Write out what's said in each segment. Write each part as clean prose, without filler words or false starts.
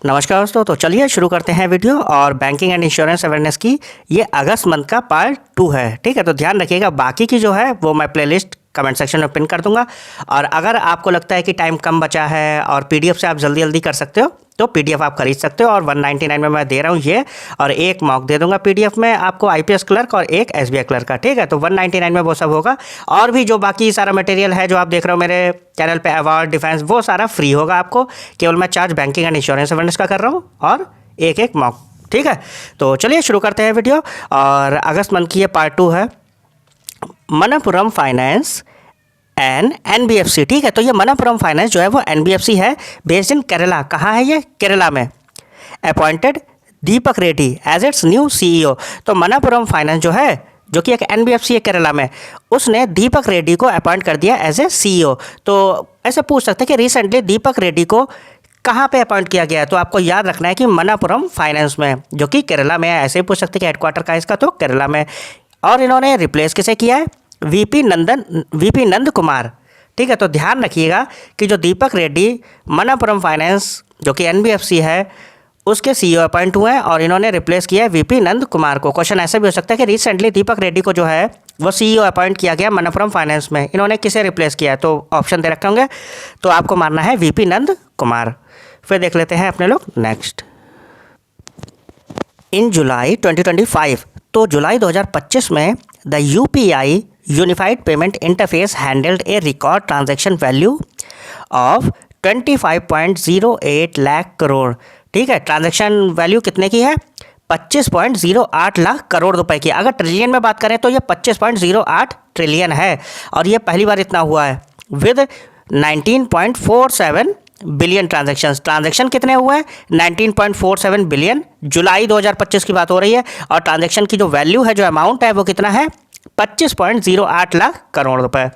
नमस्कार दोस्तों। तो चलिए शुरू करते हैं वीडियो। और बैंकिंग एंड इंश्योरेंस अवेयरनेस की ये अगस्त मंथ का पार्ट 2 है। ठीक है, तो ध्यान रखिएगा, बाकी की जो है वो मैं प्लेलिस्ट कमेंट सेक्शन में पिन कर दूंगा। और अगर आपको लगता है कि टाइम कम बचा है और पीडीएफ से आप जल्दी जल्दी कर सकते हो तो पीडीएफ आप खरीद सकते हो। और 199 में मैं दे रहा हूँ ये, और एक मॉक दे दूंगा पीडीएफ में आपको आईपीएस क्लर्क और एक एसबीआई क्लर्क का। ठीक है, तो 199 में वो सब होगा। और भी जो बाकी सारा मटेरियल है जो आप देख रहे हो मेरे चैनल पे, अवार्ड, डिफेंस, वो सारा फ्री होगा आपको। केवल मैं charge banking and insurance awareness का कर रहा हूँ और एक एक मॉक। ठीक है, तो चलिए शुरू करते हैं वीडियो। और अगस्त मंथ की ये पार्ट 2 है, मनप्पुरम फाइनेंस एंड एनबीएफसी। ठीक है, तो ये मनप्पुरम फाइनेंस जो है वो एनबीएफसी है, बेस्ड इन केरला। कहाँ है ये? केरला में। Appointed Deepak Reddy as its new CEO. तो मनप्पुरम फाइनेंस जो है, जो कि एक एनबीएफसी है केरला में, उसने दीपक रेड्डी को अपॉइंट कर दिया एज ए सीईओ। तो ऐसे पूछ सकते हैं कि रिसेंटली दीपक रेड्डी को कहाँ पे अपॉइंट किया गया है? तो आपको याद रखना है कि मनप्पुरम फाइनेंस में, जो कि केरला में है। ऐसे ही पूछ सकते हैं कि हेडक्वार्टर का इसका, तो केरला में। और इन्होंने रिप्लेस किसे किया है? वीपी नंद कुमार। ठीक है, तो ध्यान रखिएगा कि जो दीपक रेड्डी मनप्पुरम फाइनेंस जो कि एनबीएफसी है उसके सीईओ अपॉइंट हुए हैं, और इन्होंने रिप्लेस किया है वीपी नंद कुमार को। क्वेश्चन ऐसे भी हो सकता है कि रिसेंटली दीपक रेड्डी को जो है वो सीईओ अपॉइंट किया गया मनप्पुरम फाइनेंस में, इन्होंने किसे रिप्लेस किया है? तो ऑप्शन दे रखे होंगे, तो आपको मारना है वीपी नंद कुमार। फिर देख लेते हैं अपने लोग नेक्स्ट। इन जुलाई 2025, तो जुलाई 2025 में the UPI unified payment interface handled A record transaction value of 25.08 lakh crore. ठीक है, ट्रांजैक्शन वैल्यू कितने की है? 25.08 लाख करोड़ रुपए की। अगर ट्रिलियन में बात करें तो ये 25.08 ट्रिलियन है, और ये पहली बार इतना हुआ है। विद 19.47 बिलियन ट्रांजैक्शन कितने हुए हैं? 19.47 बिलियन। जुलाई 2025 की बात हो रही है, और ट्रांजैक्शन की जो वैल्यू है, जो अमाउंट है, वो कितना है? 25.08 लाख करोड़ रुपए।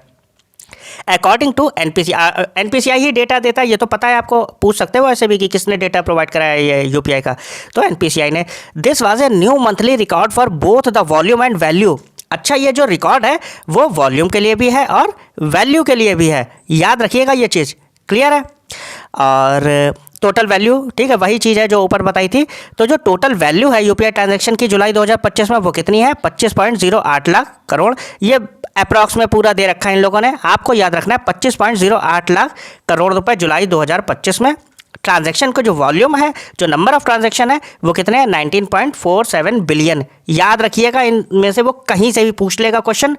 अकॉर्डिंग टू एनपीसीआई ही डेटा देता है, ये तो पता है आपको। पूछ सकते हो ऐसे भी कि किसने डेटा प्रोवाइड कराया है ये यूपीआई का, तो एनपीसीआई ने। This was a new monthly record for both the volume and value. अच्छा, ये जो रिकॉर्ड है वो वॉल्यूम के लिए भी है और वैल्यू के लिए भी है, याद रखिएगा ये चीज़। क्लियर है? और टोटल वैल्यू, ठीक है, वही चीज़ है जो ऊपर बताई थी। तो जो टोटल वैल्यू है यूपीआई ट्रांजैक्शन की जुलाई 2025 में, वो कितनी है? 25.08 लाख करोड़। ये अप्रॉक्स में पूरा दे रखा है इन लोगों ने, आपको याद रखना है 25.08 लाख करोड़ रुपए जुलाई 2025 में। ट्रांजैक्शन का जो वॉल्यूम है, जो नंबर ऑफ ट्रांजैक्शन है, वो कितने हैं? 19.47 बिलियन। याद रखिएगा, इनमें से वो कहीं से भी पूछ लेगा क्वेश्चन,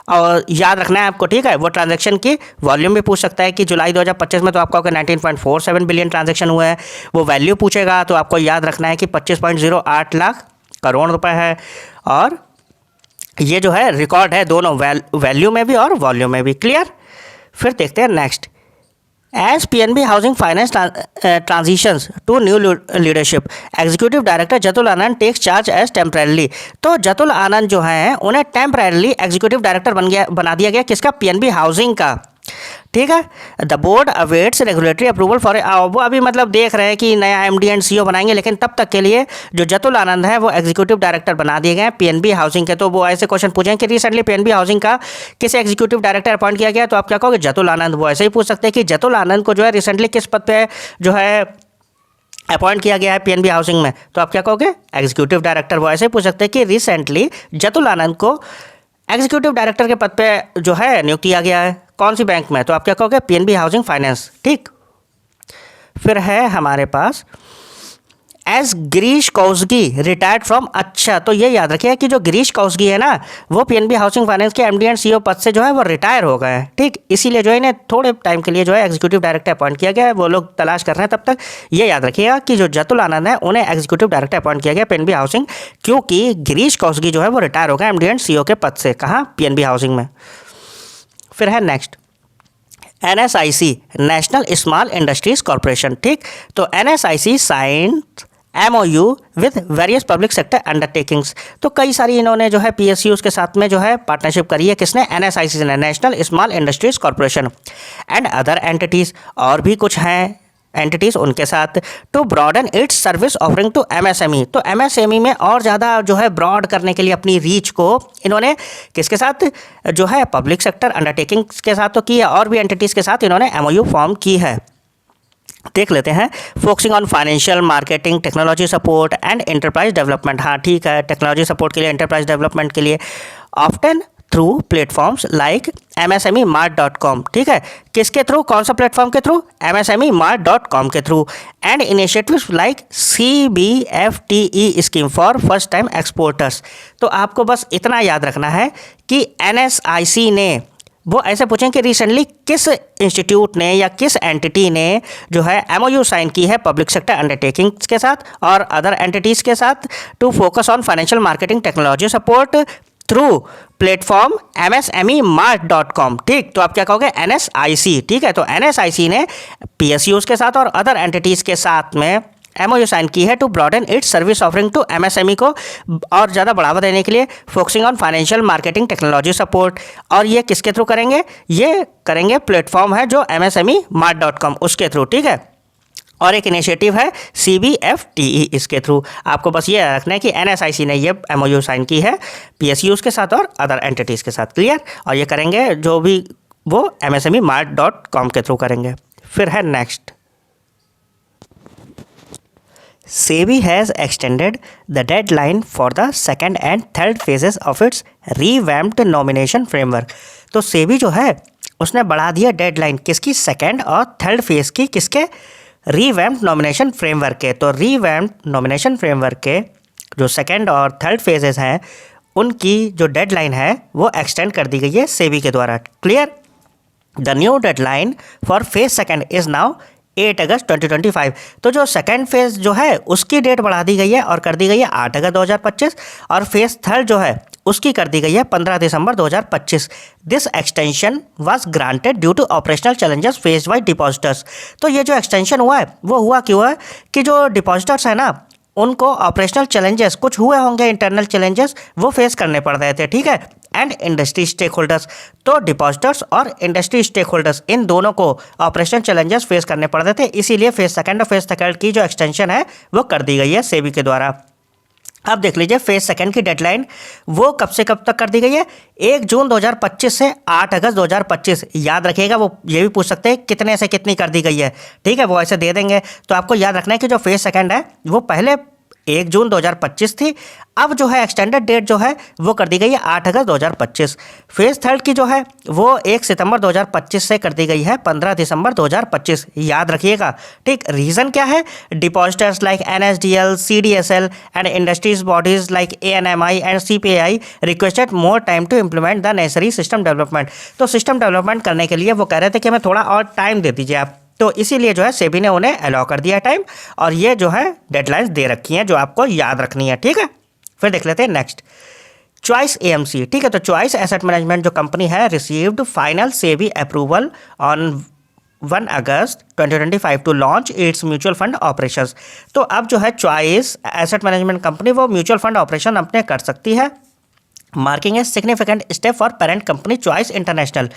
और याद रखना है आपको। ठीक है, वो ट्रांजैक्शन की वॉल्यूम भी पूछ सकता है कि जुलाई 2025 में तो आपका 19.47 बिलियन ट्रांजैक्शन हुआ है। वो वैल्यू पूछेगा तो आपको याद रखना है कि 25.08 लाख करोड़ रुपए है। और ये जो है रिकॉर्ड है दोनों, वैल्यू में भी और वॉल्यूम में भी। क्लियर? फिर देखते हैं next. As PNB housing finance transitions to new leadership, executive director Jatul Anand takes charge as temporarily. तो जतुल आनंद जो हैं उन्हें टेम्परेरली एग्जीक्यूटिव डायरेक्टर बना दिया गया। किसका? पीएनबी हाउसिंग का। ठीक है, the board awaits regulatory approval for, वो अभी मतलब देख रहे हैं कि नया एमडी एंड सीईओ बनाएंगे, लेकिन तब तक के लिए जो जतुल आनंद है वो एग्जीक्यूटिव डायरेक्टर बना दिए गए हैं पीएनबी हाउसिंग के। तो वो ऐसे क्वेश्चन पूछेंगे कि रिसेंटली पीएनबी हाउसिंग का किस एग्जीक्यूटिव डायरेक्टर अपॉइंट किया गया, तो आप क्या कहोगे? जतुल आनंद। वो ऐसे ही पूछ सकते हैं कि जतुल आनंद को जो है रिसेंटली किस पद पे जो है अपॉइंट किया गया है पीएनबी हाउसिंग में, तो आप क्या कहोगे? Executive director. वो ऐसे ही पूछ सकते हैं कि रिसेंटली जतुल आनंद को एग्जीक्यूटिव डायरेक्टर के पद पे जो है नियुक्त किया गया है, कौन सी बैंक में, तो आप क्या कहोगे? PNB housing finance. ठीक, फिर है हमारे पास as Girish Kausgi retired from. अच्छा, तो ये याद रखिए कि जो गिरीश कौसगी है ना, वो पीएनबी हाउसिंग फाइनेंस के एमडी एंड सीईओ पद से जो है वो रिटायर हो गए हैं। ठीक, इसीलिए जो है इन्हें थोड़े टाइम के लिए जो है एग्जीक्यूटिव डायरेक्टर अपॉइंट किया गया है। वो लोग तलाश कर रहे हैं तब तक। ये याद रखिएगा कि जो जतुल आनंद है उन्हें एग्जीक्यूटिव डायरेक्टर अपॉइंट किया गया पीएनबी हाउसिंग, क्योंकि गिरीश कौसगी जो है वो रिटायर हो गए एमडी एंड सीईओ के पद से। कहाँ? पीएनबी हाउसिंग में। फिर है next NSIC, national small industries corporation. ठीक, तो NSIC sign MOU with various public sector undertakings. तो कई सारी इन्होंने जो है PSUs के साथ में जो है पार्टनरशिप करी है। किसने? NSIC ने, national small industries corporation, and other entities, और भी कुछ हैं एंटिटीज़ उनके साथ, to broaden its service offering to MSME। तो MSME में और ज़्यादा जो है ब्रॉड करने के लिए अपनी रीच को इन्होंने किसके साथ जो है पब्लिक सेक्टर अंडरटेकिंग्स के साथ तो की है, और भी एंटिटीज़ के साथ इन्होंने MOU फॉर्म की है। देख लेते हैं। Focusing on financial marketing, technology support and enterprise development. हाँ ठीक है, टेक्नोलॉजी सपोर्ट के लिए, एंटरप्राइज डेवलपमेंट के लिए often through platforms like msmemart.com। ठीक है, किसके थ्रू, कौन सा प्लेटफॉर्म के थ्रू, msmemart.com के through. And initiatives like CBFTE scheme for first time exporters. तो आपको बस इतना याद रखना है कि NSIC ने, वो ऐसे पूछें कि रिसेंटली किस इंस्टीट्यूट ने या किस एंटिटी ने जो है MOU साइन की है पब्लिक सेक्टर अंडरटेकिंग्स के साथ और अदर एंटिटीज़ के साथ to focus on financial marketing technology support through platform msmemart.com। ठीक, तो आप क्या कहोगे, NSIC। ठीक है, तो NSIC ने PSUs के साथ और अदर एंटिटीज़ के साथ में MOU साइन की है to broaden its service offering to MSME को और ज़्यादा बढ़ावा देने के लिए, focusing on financial marketing technology support. और ये किसके थ्रू करेंगे, ये करेंगे प्लेटफॉर्म है जो msmemart.com उसके थ्रू। ठीक है, और एक इनिशिएटिव है CBFTE इसके थ्रू। आपको बस ये रखना है कि NSIC ने ये MOU साइन की है PSUs के साथ और अदर एंटिटीज़ के साथ। क्लियर, और ये करेंगे जो भी वो msmemart.com के थ्रू करेंगे। फिर है next, SEBI has extended the deadline for the second and third phases of its revamped nomination framework। तो SEBI जो है उसने बढ़ा दिया डेडलाइन किसकी, सेकेंड और थर्ड फेज की, किसके, रिवैम्प्ड नॉमिनेशन फ्रेमवर्क के। तो रिवैम्प्ड नॉमिनेशन फ्रेमवर्क के जो सेकेंड और थर्ड फेजेस हैं उनकी जो डेडलाइन है वो एक्सटेंड कर दी गई है SEBI के द्वारा। Clear, the new deadline for phase second is now 8 अगस्त 2025। तो जो सेकेंड फेज जो है उसकी डेट बढ़ा दी गई है और कर दी गई है 8 अगस्त 2025, और फेज थर्ड जो है उसकी कर दी गई है 15 दिसंबर 2025। This extension was granted due to operational challenges faced by depositors. तो ये जो एक्सटेंशन हुआ है वो हुआ क्यों है कि जो डिपॉजिटर्स है ना उनको ऑपरेशनल चैलेंजेस कुछ हुए होंगे, इंटरनल चैलेंजेस वो फेस करने पड़ रहे थे। ठीक है, एंड इंडस्ट्री स्टेक होल्डर्स, तो डिपॉजिटर्स और इंडस्ट्री स्टेक होल्डर्स इन दोनों को ऑपरेशनल चैलेंजेस फेस करने पड़ रहे थे, इसीलिए फेज सेकंड और फेज थर्ड की जो एक्सटेंशन है वो कर दी गई है SEBI के द्वारा। अब देख लीजिए फेज सेकंड की डेडलाइन वो कब से कब तक कर दी गई है, 1 जून 2025 से 8 अगस्त 2025। याद रखिएगा, वो ये भी पूछ सकते हैं कितने से कितनी कर दी गई है। ठीक है, वो ऐसे दे देंगे, तो आपको याद रखना है कि जो फेज सेकंड है वो पहले 1 जून 2025 थी, अब जो है एक्सटेंडेड डेट जो है वो कर दी गई है 8 अगस्त 2025। फेज थर्ड की जो है वो 1 सितंबर 2025 से कर दी गई है 15 दिसंबर 2025। याद रखिएगा। ठीक, रीज़न क्या है, depositors like NSDL, CDSL and industries bodies like ANMI and CPAI requested more time to implement the necessary system development. तो सिस्टम डेवलपमेंट करने के लिए वो कह रहे थे कि हमें थोड़ा और टाइम दे दीजिए आप, तो इसीलिए जो है SEBI ने उन्हें अलाउ कर दिया टाइम, और ये जो है डेडलाइंस दे रखी हैं जो आपको याद रखनी है। ठीक है, फिर देख लेते हैं नेक्स्ट, चॉइस AMC। ठीक है, तो चॉइस एसेट मैनेजमेंट जो कंपनी है received final SEBI approval on 1 August 2025 to launch its mutual fund operations. तो अब जो है चॉइस एसेट मैनेजमेंट कंपनी वो म्यूचुअल फंड ऑपरेशन अपने कर सकती है, marking a significant step for parent company choice international.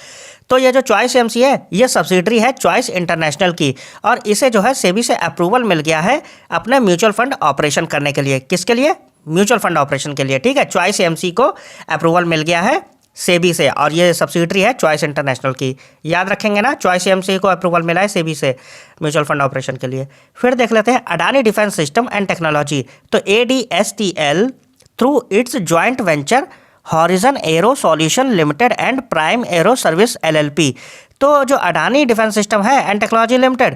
तो ये जो चॉइस AMC है ये सब्सिडरी है चॉइस इंटरनेशनल की, और इसे जो है SEBI से अप्रूवल मिल गया है अपने म्यूचुअल फंड ऑपरेशन करने के लिए। किसके लिए, म्यूचुअल फंड ऑपरेशन के लिए। ठीक है, चॉइस AMC को अप्रूवल मिल गया है SEBI से, और ये सब्सिडरी है चॉइस इंटरनेशनल की। याद रखेंगे ना, चॉइस AMC को अप्रूवल मिला है SEBI से म्यूचुअल फंड ऑपरेशन के लिए। फिर देख लेते हैं Adani defence system and technology. तो ADSTL through it's joint venture horizon aero solution limited and prime aero service LLP। तो जो अडानी डिफेंस सिस्टम है एंड टेक्नोलॉजी लिमिटेड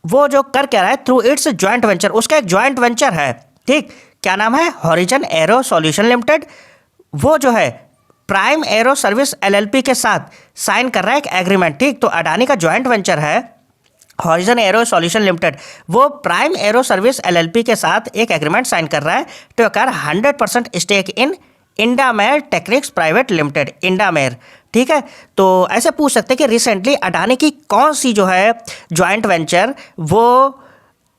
वो जो कर क्या रहा है थ्रू इट्स ज्वाइंट वेंचर, उसका एक ज्वाइंट वेंचर है। ठीक, क्या नाम है, हॉरिजन एरो सॉल्यूशन लिमिटेड। वो जो है प्राइम एरो सर्विस LLP के साथ साइन कर रहा है एक एग्रीमेंट। ठीक, तो अडानी का ज्वाइंट वेंचर है हॉरिजन एरो सॉल्यूशन लिमिटेड, वो प्राइम एरो सर्विस LLP के साथ एक एग्रीमेंट साइन कर रहा है to acquire 100% stake in Indamer technics private limited, Indamer. ठीक है, तो ऐसे पूछ सकते हैं कि रिसेंटली अडानी की कौन सी जो है ज्वाइंट वेंचर वो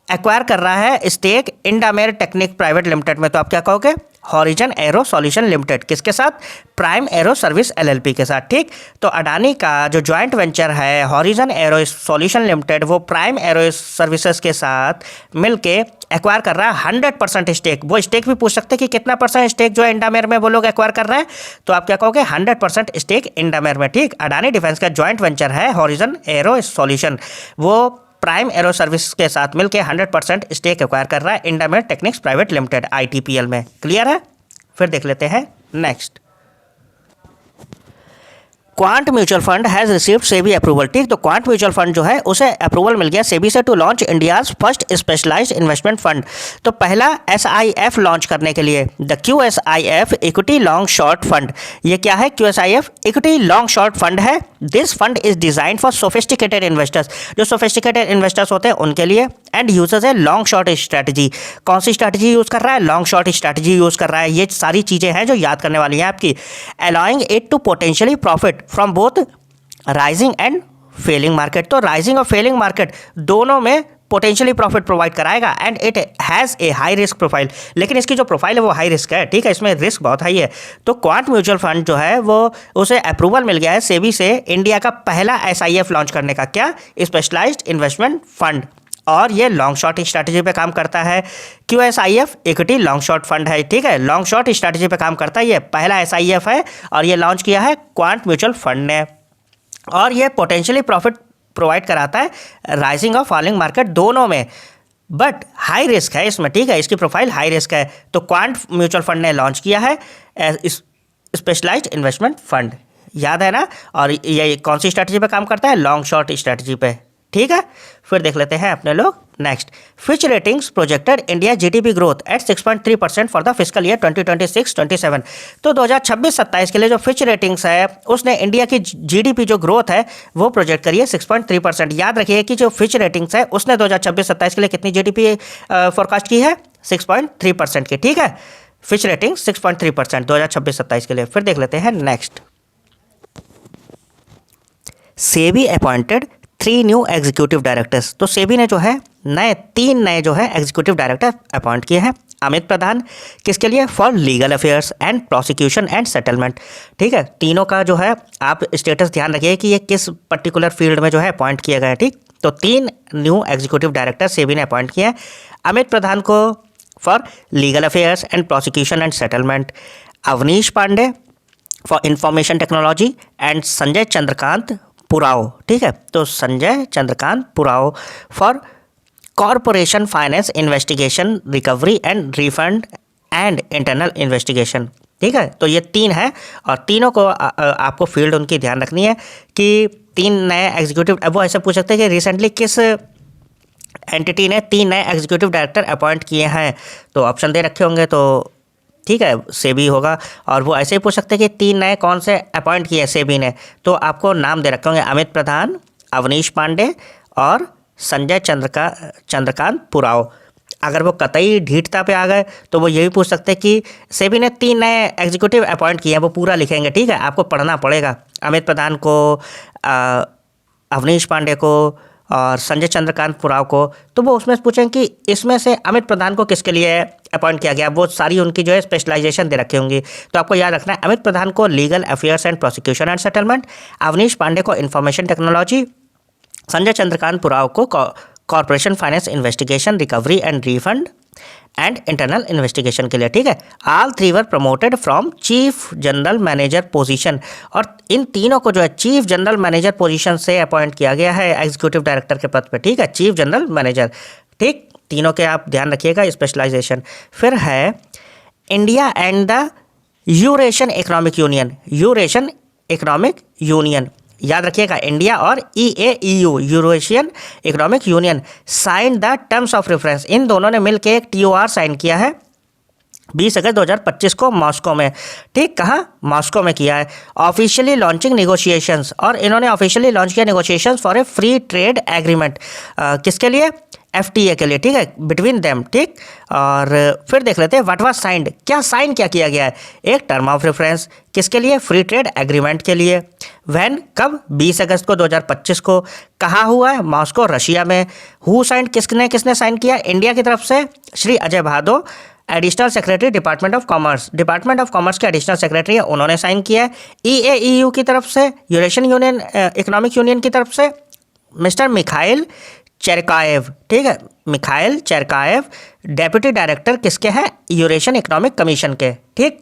एक्वायर कर रहा है स्टेक इंडामेर टेक्निक प्राइवेट लिमिटेड में। तो आप क्या कहोगे, हॉरिजन एरो सॉल्यूशन लिमिटेड। किसके साथ, प्राइम एरो सर्विस LLP के साथ। ठीक, तो अडानी का जो ज्वाइंट वेंचर है हॉरिजन एरो सॉल्यूशन लिमिटेड वो प्राइम एरो सर्विसेज के साथ मिलके एक्वायर कर रहा है 100% स्टेक। वो स्टेक भी पूछ सकते हैं कि कितना % स्टेक जो है इंडामेर में वो लोग एक्वायर कर रहे हैं, तो आप क्या कहोगे 100% स्टेक इंडामेर में। ठीक, अडानी डिफेंस का ज्वाइंट वेंचर है हॉरिजन एरो सॉल्यूशन, वो प्राइम एरो सर्विस के साथ मिलकर 100% स्टेक एक्वायर कर रहा है इंडामेड टेक्निक्स प्राइवेट लिमिटेड ITPL में। क्लियर है? फिर देख लेते हैं next. Quant mutual fund has received SEBI approval. ठीक, तो क्वांट म्यूचुअल फंड जो है उसे अप्रूवल मिल गया सेबी से to launch India's first specialised investment fund. तो पहला SIF लॉन्च करने के लिए the QSIF equity long short fund. ये क्या है? QSIF equity long short fund है। This fund is design for sophisticated investors, जो सोफिस्टिकेटेड इन्वेस्टर्स होते हैं उनके लिए, and uses a long short strategy. कौन सी स्ट्रैटेजी यूज़ कर रहा है? लॉन्ग शॉर्ट स्ट्रैटेजी यूज़ कर रहा है। ये सारी चीज़ें हैं जो याद करने वाली हैं आपकी। Allowing it to potentially profit from both rising and falling market. तो राइजिंग और फेलिंग मार्केट दोनों में पोटेंशियली प्रॉफिट प्रोवाइड कराएगा, and it has a high risk profile. लेकिन इसकी जो प्रोफाइल है वो हाई रिस्क है। ठीक है, इसमें रिस्क बहुत हाई है। तो क्वांट म्यूचुअल फंड जो है वो उसे अप्रूवल मिल गया है सेबी से इंडिया का पहला SIF लॉन्च करने का। क्या? Specialised investment fund. और ये लॉन्ग शॉर्ट स्ट्रैटेजी पे काम करता है। QSIF equity long short fund है। ठीक है, लॉन्ग शॉर्ट स्ट्रैटेजी पे काम करता है। ये पहला SIF है और ये लॉन्च किया है क्वांट म्यूचुअल फंड ने, और ये पोटेंशियली प्रॉफिट प्रोवाइड कराता है राइजिंग और फॉलिंग मार्केट दोनों में, बट हाई रिस्क है इसमें। ठीक है, इसकी प्रोफाइल हाई रिस्क है। तो क्वांट म्यूचुअल फंड ने लॉन्च किया है स्पेशलाइज्ड इन्वेस्टमेंट फंड। याद है ना? और ये कौन सी स्ट्रैटेजी पे काम करता है? लॉन्ग शॉर्ट स्ट्रैटेजी पे। ठीक है, फिर देख लेते हैं अपने लोग next. Fitch ratings projected India GDP growth at 6.3% for the physical year 2026-27। तो 2026-27 के लिए जो फिच रेटिंग्स है उसने इंडिया की GDP जो ग्रोथ है वो प्रोजेक्ट करी है 6.3%। याद रखिए कि जो फिच रेटिंग्स है उसने 2026-27 के लिए कितनी GDP फोरकास्ट की है? 6.3% की। ठीक है, फिच रेटिंग 6.3% 2026-27 के लिए। फिर देख लेते हैं next. SEBI appointed 3 new executive directors. तो सेबी ने जो है तीन नए जो है एग्जीक्यूटिव डायरेक्टर अपॉइंट किए हैं। अमित प्रधान किसके लिए? For legal affairs and prosecution and settlement. ठीक है, तीनों का जो है आप स्टेटस ध्यान रखिए कि ये किस पर्टिकुलर फील्ड में जो है अपॉइंट किए गए हैं। ठीक, तो 3 न्यू एग्जीक्यूटिव डायरेक्टर सेबी ने अपॉइंट किए हैं। अमित प्रधान को for legal affairs and prosecution and settlement, Awanish Pandey for information technology, and Sanjay Chandrakant Purav. ठीक है, तो Sanjay Chandrakant Purav for corporation finance investigation recovery and refund and internal investigation. ठीक है, तो ये 3 है और तीनों को आपको फील्ड उनकी ध्यान रखनी है कि 3 नए एग्जीक्यूटिव। अब वो ऐसे पूछ सकते हैं कि रिसेंटली किस एंटिटी ने 3 नए एग्जीक्यूटिव डायरेक्टर अपॉइंट किए हैं, तो ऑप्शन दे रखे होंगे। तो ठीक है, सेबी होगा। और वो ऐसे ही पूछ सकते हैं कि 3 नए कौन से अपॉइंट किए सेबी ने, तो आपको नाम दे रखे होंगे अमित प्रधान, अवनीश पांडे और संजय चंद्रकांत पुराव। अगर वो कतई ढीठता पे आ गए तो वो ये भी पूछ सकते हैं कि सेबी ने 3 नए एग्जीक्यूटिव अपॉइंट किए हैं, वो पूरा लिखेंगे। ठीक है, आपको पढ़ना पड़ेगा। अमित प्रधान को, अवनीश पांडे को और संजय चंद्रकांत पुराव को, तो वो उसमें पूछेंगे कि इसमें से अमित प्रधान को किसके लिए अपॉइंट किया गया। वो सारी उनकी जो है स्पेशलाइजेशन दे रखी होंगी। तो आपको याद रखना है अमित प्रधान को legal affairs and prosecution and settlement, Awanish Pandey को इंफॉर्मेशन टेक्नोलॉजी, संजय चंद्रकांत पुराव को corporation finance investigation recovery and refund and internal investigation के लिए। ठीक है, all 3 were promoted from chief general manager position. और इन तीनों को जो है चीफ जनरल मैनेजर पोजीशन से अपॉइंट किया गया है एग्जीक्यूटिव डायरेक्टर के पद पे। ठीक है, चीफ जनरल मैनेजर। ठीक, तीनों के आप ध्यान रखिएगा स्पेशलाइजेशन। फिर है India and the Eurasian economic union. Eurasian economic union, याद रखिएगा, इंडिया और EAEU Eurasian economic union sign the terms of reference. इन दोनों ने मिलकर एक TOR साइन किया है 20 अगस्त 2025 को मॉस्को में। ठीक, कहाँ? मॉस्को में किया है। ऑफिशियली लॉन्चिंग नेगोशिएशंस, और इन्होंने ऑफिशियली लॉन्च किया negotiations for a free trade agreement. किसके लिए? FTA के लिए। ठीक है, बिटवीन देम। ठीक, और फिर देख लेते हैं व्हाट वाज साइंड। क्या साइन क्या किया गया है? एक टर्म ऑफ रेफरेंस किसके लिए? फ्री ट्रेड एग्रीमेंट के लिए। व्हेन, कब? 20 अगस्त को 2025 को। कहाँ हुआ है? मॉस्को, रशिया में। हु साइंड, किसने साइन किया? इंडिया की तरफ से Shri Ajay Bhado, additional secretary department of commerce. Department of commerce के एडिशनल सेक्रेटरी है, उन्होंने साइन किया है। EAEU की तरफ से, यूरेशियन यूनियन इकोनॉमिक यूनियन की तरफ से मिस्टर मिखाइल चेरकाएव। ठीक है, मिखाइल चेरकाएव डेप्यूटी डायरेक्टर किसके हैं? यूरेशियन इकोनॉमिक कमीशन के। ठीक,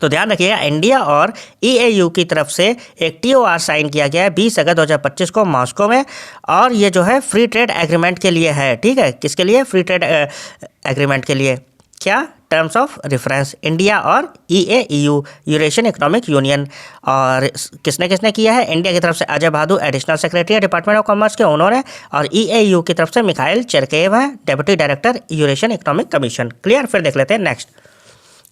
तो ध्यान रखिएगा, इंडिया और ईएयू की तरफ से एक टीओआर साइन किया गया है 20 अगस्त 2025 को मॉस्को में, और ये जो है फ्री ट्रेड एग्रीमेंट के लिए है। ठीक है, किसके लिए? फ्री ट्रेड एग्रीमेंट के लिए। क्या? टर्म्स ऑफ रेफरेंस इंडिया और ईएयू, यूरेशियन इकोनॉमिक यूनियन। और किसने किसने किया है? इंडिया की तरफ से अजय भादु additional secretary department of commerce के, उन्होंने, और ईएयू की तरफ से मिखाइल चेरकेव है, deputy director Eurasian economic commission. Clear? फिर देख लेते हैं next,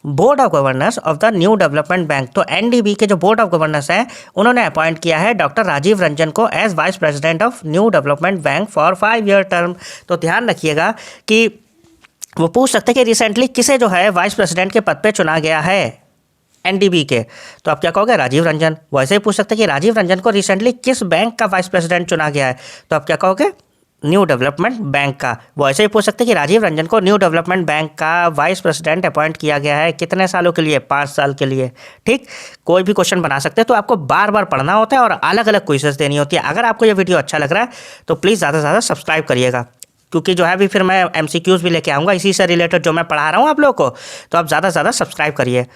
board of governors of the new development bank. तो एनडीबी के जो बोर्ड ऑफ गवर्नर्स हैं उन्होंने अपॉइंट किया है डॉक्टर राजीव रंजन को as vice president of new development bank for 5 year term. तो ध्यान रखिएगा कि वो पूछ सकते हैं कि रिसेंटली किसे जो है वाइस प्रेसिडेंट के पद पे चुना गया है एनडीबी के, तो आप क्या कहोगे? राजीव रंजन। वैसे ही पूछ सकते हैं कि राजीव रंजन को रिसेंटली किस बैंक का वाइस प्रेसिडेंट चुना गया है, तो आप क्या कहोगे? न्यू डेवलपमेंट बैंक का। वो ऐसे ही पूछ सकते हैं कि राजीव रंजन को न्यू डेवलपमेंट बैंक का वाइस प्रेसिडेंट अपॉइंट किया गया है कितने सालों के लिए? 5 साल के लिए। ठीक, कोई भी क्वेश्चन बना सकते हैं, तो आपको बार बार पढ़ना होता है और अलग अलग क्विज़ेस देनी होती है। अगर आपको ये वीडियो अच्छा लग रहा है तो प्लीज़ ज़्यादा से ज़्यादा सब्सक्राइब करिएगा, क्योंकि जो है अभी फिर मैं एमसीक्यूज़ भी लेके आऊँगा इसी से रिलेटेड जो मैं पढ़ा रहा हूँ आप लोगों को, तो आप ज़्यादा से ज़्यादा सब्सक्राइब करिए।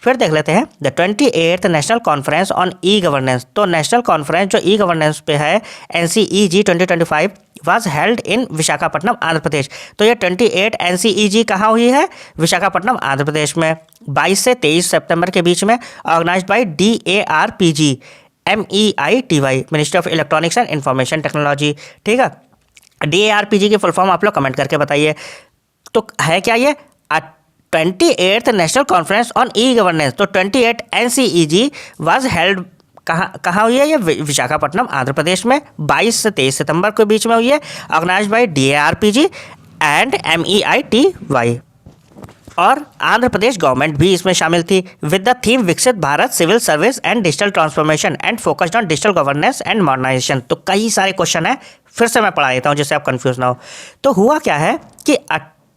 फिर देख लेते हैं the 28th national conference on e governance. तो नेशनल कॉन्फ्रेंस जो ई गवर्नेंस पे है NCEG 2025 was held in Visakhapatnam Andhra Pradesh. तो ये 28 NCEG कहाँ हुई है? विशाखापट्टनम आंध्र प्रदेश में 22 से 23 सितंबर के बीच में, organised by DARPG MEITY, ministry of electronics and information technology. ठीक है, DARPG की फुल फॉर्म आप लोग कमेंट करके बताइए। तो है क्या ये? 28th national conference on e governance. तो 28 NCEG वाज हेल्ड कहाँ हुई है? ये विशाखापट्टनम आंध्र प्रदेश में 22 से 23 सितंबर के बीच में हुई है, organised by DARPG and MEITY। और आंध्र प्रदेश गवर्नमेंट भी इसमें शामिल थी, with the theme Viksit Bharat civil service and digital transformation and focused on digital governance and modernisation. तो कई सारे क्वेश्चन है, फिर से मैं पढ़ा देता हूँ जिससे आप कंफ्यूज ना हो। तो हुआ क्या है कि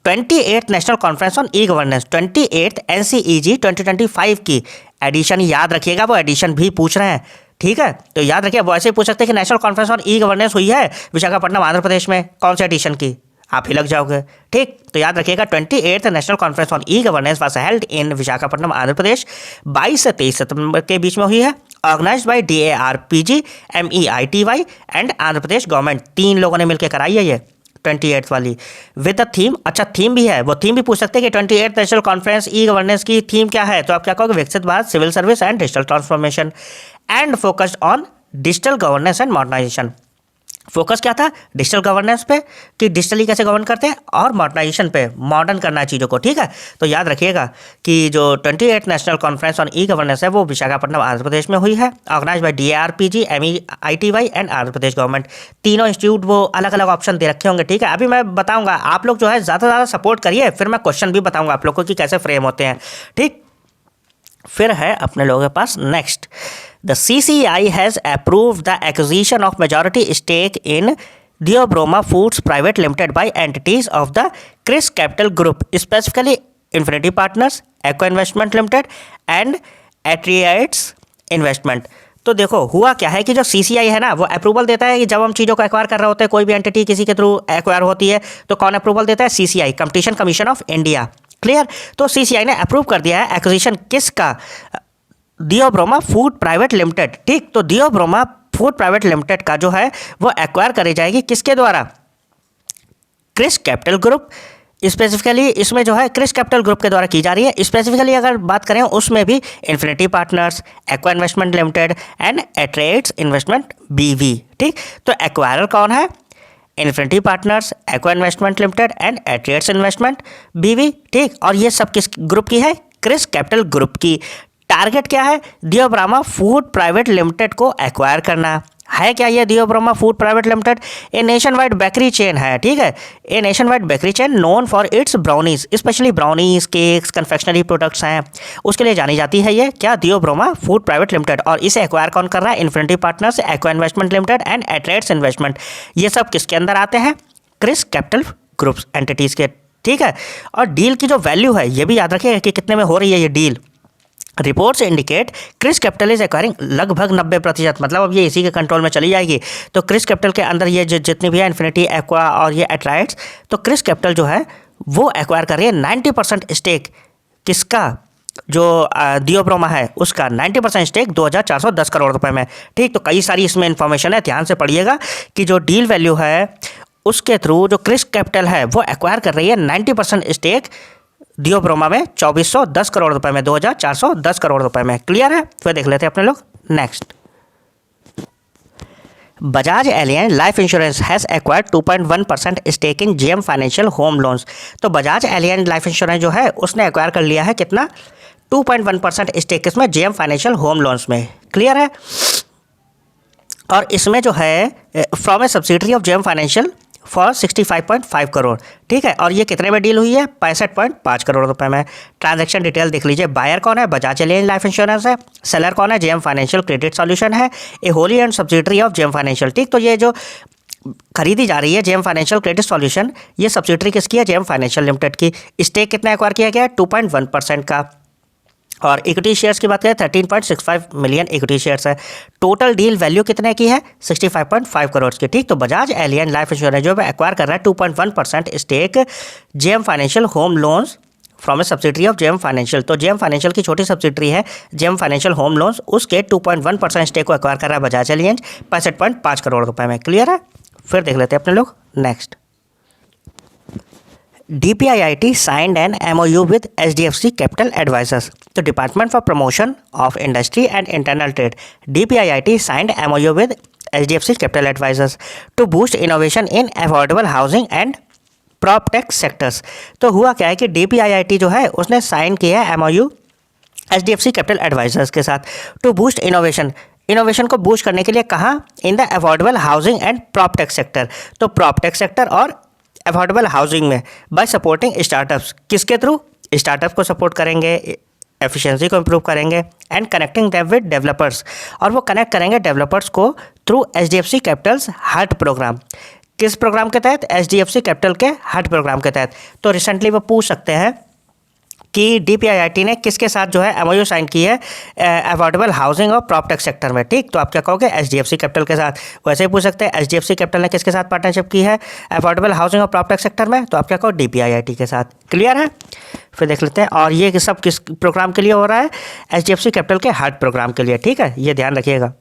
28th national conference on e governance 28th NCEG 2025 की एडिशन, याद रखिएगा वो एडिशन भी पूछ रहे हैं। ठीक है, तो याद रखिए, वो ऐसे ही पूछ सकते हैं कि national conference on e governance हुई है विशाखापट्टनम आंध्र प्रदेश में, कौन सी एडिशन की? आप ही लग जाओगे। ठीक, तो याद रखिएगा 28th national conference on e governance was held in Visakhapatnam Andhra Pradesh 22 से 23 सितंबर के बीच में हुई है, organised by DARPG MEITY and Andhra Pradesh government. 3 लोगों ने मिलकर कराई है ये 28th वाली, विद द थीम। अच्छा, थीम भी है, वो थीम भी पूछ सकते हैं कि 28th national conference e governance की थीम क्या है, तो आप क्या कहोगे? Viksit Bharat civil service and digital transformation and focused on digital governance and modernisation. Focus क्या था? डिजिटल गवर्नेंस पे, कि डिजिटली कैसे गवर्न करते हैं, और मॉडर्नाइजेशन पे, मॉडर्न करना है चीज़ों को। ठीक है, तो याद रखिएगा कि जो 28th national conference on e governance है वो विशाखापट्टनम आंध्र प्रदेश में हुई है, organised by DARPG MEITY and Andhra Pradesh government. तीनों इंस्टीट्यूट वो अलग अलग ऑप्शन दे रखे होंगे। ठीक है, अभी मैं बताऊंगा, आप लोग जो है ज़्यादा से ज़्यादा सपोर्ट करिए, फिर मैं क्वेश्चन भी बताऊंगा आप लोग को कि कैसे फ्रेम होते हैं। ठीक, फिर है अपने लोगों के पास next, the CCI has approved the acquisition of majority stake in Theobroma Foods Private Limited by entities of the Chris Capital Group, specifically Infinity Partners, Eco Investment Limited and Atreides Investment। तो देखो हुआ क्या है कि जो CCI है ना, वो अप्रूवल देता है कि जब हम चीज़ों को एक्वायर कर रहे होते हैं, कोई भी एंटिटी किसी के थ्रू एक्वायर होती है, तो कौन अप्रूवल देता है? CCI, competition commission of India. Clear? तो CCI ने अप्रूव कर दिया है एक्विजिशन किसका? Theobroma food private limited. ठीक, तो Theobroma फूड प्राइवेट लिमिटेड का जो है वो एक्वायर करी जाएगी किसके द्वारा? Chris capital group. स्पेसिफिकली इसमें जो है क्रिस कैपिटल ग्रुप के द्वारा की जा रही है। स्पेसिफिकली अगर बात करें उसमें भी infinity partners, aqua investment limited and atrades investment BV। ठीक, तो एक्वायरर कौन है? Infinity partners, aqua investment limited and atrades investment BV। ठीक, और ये सब किस ग्रुप की है? क्रिस कैपिटल ग्रुप की। टारगेट क्या है? Theobroma फूड प्राइवेट लिमिटेड को एक्वायर करना है। क्या ये Theobroma food private limited? A nationwide bakery chain है। ठीक है, a nationwide bakery chain known for its brownies, specially brownies, cakes, confectionery products हैं, उसके लिए जानी जाती है ये क्या? Theobroma food private limited. और इसे एक्वायर कौन कर रहा है? Infinity partners, aqua investment limited and atrades investment. ये सब किसके अंदर आते हैं? क्रिस कैपिटल ग्रुप एंटिटीज के। ठीक है, और डील की जो वैल्यू है ये भी याद रखिएगा कि कितने में हो रही है ये deal. Reports indicate Chrys capital is acquiring लगभग 90%, मतलब अब ये इसी के कंट्रोल में चली जाएगी। तो क्रिस कैपिटल के अंदर ये जितनी भी है इन्फिनिटी, एक्वा और ये एट्राइड्स, तो क्रिस कैपिटल जो है वो एक्वायर कर रही है 90% स्टेक। किसका? जो दियोब्रोमा है उसका 90% स्टेक 2410 करोड़ रुपए में। ठीक, तो कई सारी इसमें इन्फॉर्मेशन है, ध्यान से पढ़िएगा कि जो डील वैल्यू है उसके थ्रू जो क्रिस कैपिटल है वो एक्वायर कर रही है 90% स्टेक दियोब्रोमा में 2410 करोड़ रुपए में, 2410 करोड़ रुपए में। क्लियर है? फिर देख लेते हैं अपने लोग next. Bajaj Allianz life insurance has acquired 2.1% stake in JM financial home loans. तो बजाज एलियन लाइफ इंश्योरेंस जो है उसने एक्वायर कर लिया है कितना, 2.1% स्टेक इसमें जेएम फाइनेंशियल होम लोन्स में। क्लियर है? और इसमें जो है from a subsidiary of JM financial for 65.5 crore. ठीक है, और ये कितने में डील हुई है, 65.5 करोड़ रुपए में। ट्रांजैक्शन डिटेल देख लीजिए। बायर कौन है, बजाज एलियन लाइफ इंश्योरेंस है। सेलर कौन है, जेएम फाइनेंशियल क्रेडिट सॉल्यूशन है, a wholly owned subsidiary of JM financial. ठीक, तो ये जो खरीदी जा रही है जेएम फाइनेंशियल क्रेडिट सॉल्यूशन, ये सब्सिडरी किसकी है, जेएम फाइनेंशियल लिमिटेड की। स्टेक कितना एक्वायर किया गया है, 2.1% का। और इक्विटी शेयर्स की बात करें 13.65 मिलियन इक्विटी शेयर्स है। टोटल डील वैल्यू कितने की है, 65.5 करोड़ की। ठीक, तो बजाज एलियन लाइफ इंश्योरेंस जो है एक्वायर कर रहा है 2.1% stake JM financial home loans from a subsidiary of JM financial. तो जेएम फाइनेंशियल की छोटी सब्सिडरी है जेएम फाइनेंशियल होम लोन्स, उसके 2.1% स्टेक को एक्वायर कर रहा है बजाज एलियन 65.5 करोड़ रुपए में। क्लियर है? फिर देख लेते हैं अपने लोग next. DPIIT signed an MOU with HDFC Capital Advisors. तो department for promotion of industry and internal trade DPIIT signed MOU with HDFC Capital Advisors to boost innovation in affordable housing and PropTech sectors. तो हुआ क्या है कि DPIIT जो है उसने sign किया है MOU HDFC Capital Advisors के साथ टू बूस्ट इनोवेशन को बूस्ट करने के लिए। कहाँ, in the affordable housing and proptech sector. तो प्रॉपटेक सेक्टर और अफोर्डेबल हाउसिंग में बाय सपोर्टिंग स्टार्टअप्स। किसके थ्रू, स्टार्टअप को सपोर्ट करेंगे, एफिशिएंसी को इम्प्रूव करेंगे and connecting them with developers. और वो कनेक्ट करेंगे डेवलपर्स को through HDFC capital's heart programme. किस प्रोग्राम के तहत, HDFC कैपिटल के हार्ट प्रोग्राम के तहत। तो रिसेंटली वो पूछ सकते हैं कि DPIIT ने किसके साथ जो है MOU साइन की है अफोर्डेबल हाउसिंग और प्रॉपटेक सेक्टर में। ठीक, तो आप क्या कहोगे, HDFC कैपिटल के साथ। वैसे ही पूछ सकते हैं HDFC कैपिटल ने किसके साथ पार्टनरशिप की है अफोर्डेबल हाउसिंग और प्रॉपटेक सेक्टर में, तो आप क्या कहो, DPIIT के साथ। क्लियर है? फिर देख लेते हैं। और ये सब किस प्रोग्राम के लिए हो रहा है, HDFC कैपिटल के हार्ट प्रोग्राम के लिए। ठीक है, ये ध्यान रखिएगा।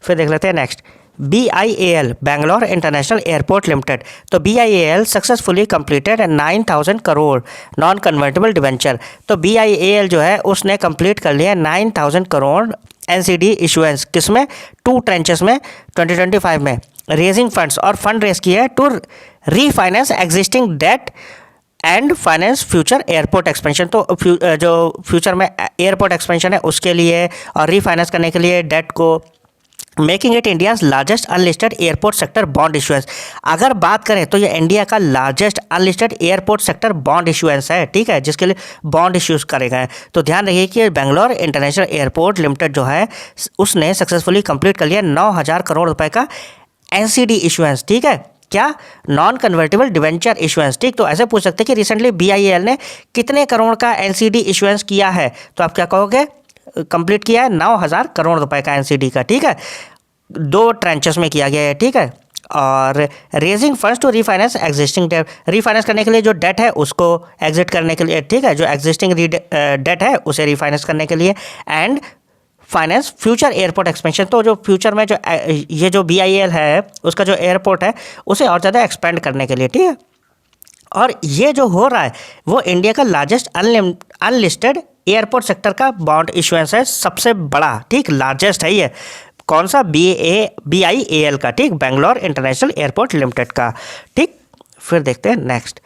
फिर देख लेते हैं next. BIAL Bangalore international airport limited. तो BIAL successfully completed 9,000 crore non convertible debenture. तो BIAL जो है उसने कंप्लीट कर लिया 9,000 करोड़ NCD इशुएंस। किसमें, 2 ट्रेंचेस में 2025 में। रेजिंग फंड्स और फंड रेज किया है to refinance existing debt and finance future airport expansion. तो जो फ्यूचर में एयरपोर्ट एक्सपेंशन है उसके लिए और रीफाइनेंस करने के लिए डेट को, making it India's largest unlisted airport sector bond issuance. अगर बात करें तो ये इंडिया का largest unlisted airport sector bond issuance है। ठीक है, जिसके लिए बॉन्ड इश्यूज करे गए। तो ध्यान रखिए कि बैंगलोर इंटरनेशनल एयरपोर्ट लिमिटेड जो है उसने सक्सेसफुली कंप्लीट कर लिया 9,000 करोड़ रुपए का NCD इशुएंस। ठीक है, क्या, नॉन कन्वर्टेबल डिवेंचर इशुएंस। ठीक, तो ऐसे पूछ सकते हैं कि रिसेंटली BIAL ने कितने करोड़ का NCD इशुएंस किया है, तो आप क्या कहोगे, कंप्लीट किया है 9,000 करोड़ रुपए का NCD का। ठीक है, 2 ट्रेंचेस में किया गया है। ठीक है, और raising funds to refinance existing debt, refinance करने के लिए जो डेट है उसको एग्जिट करने के लिए। ठीक है, जो एग्जिस्टिंग डेट है उसे रीफाइनेंस करने के लिए and finance future airport expansion. तो जो फ्यूचर में जो ये जो BIAL है उसका जो एयरपोर्ट है उसे और ज़्यादा एक्सपेंड करने के लिए। ठीक है, और ये जो हो रहा है वो इंडिया का लार्जेस्ट अनलिस्टेड एयरपोर्ट सेक्टर का बॉन्ड इशुएंस है, सबसे बड़ा। ठीक, लार्जेस्ट है ये। कौन सा, BIAL का। ठीक, बैंगलोर इंटरनेशनल एयरपोर्ट लिमिटेड का। ठीक, फिर देखते हैं नेक्स्ट।